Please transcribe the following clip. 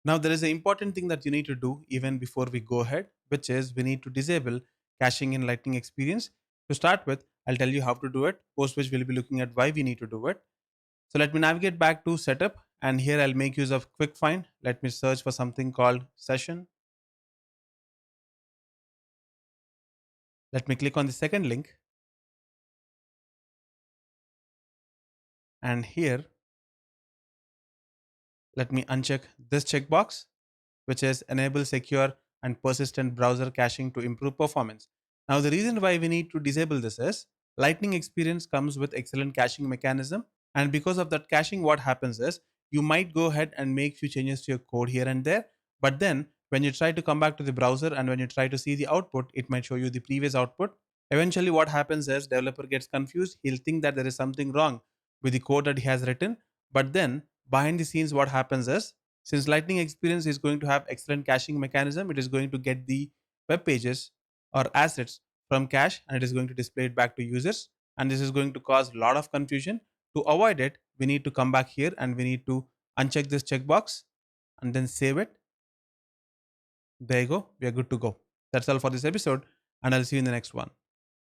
Now, there is an important thing that you need to do even before we go ahead, which is we need to disable caching in Lightning Experience. To start with, I'll tell you how to do it, post which we'll be looking at why we need to do it. So let me navigate back to setup, and here I'll make use of quick find. Let me search for something called session. Let me click on the second link, and here let me uncheck this checkbox, which is enable secure and persistent browser caching to improve performance. Now, the reason why we need to disable this is Lightning Experience comes with excellent caching mechanism, and because of that caching, what happens is you might go ahead and make few changes to your code here and there, but then when you try to come back to the browser and when you try to see the output, it might show you the previous output. Eventually, what happens is developer gets confused. He'll think that there is something wrong with the code that he has written, but then behind the scenes, what happens is since Lightning Experience is going to have excellent caching mechanism, it is going to get the web pages or assets from cache and it is going to display it back to users. And this is going to cause a lot of confusion. To avoid it, we need to come back here and we need to uncheck this checkbox and then save it. There you go. We are good to go. That's all for this episode, and I'll see you in the next one.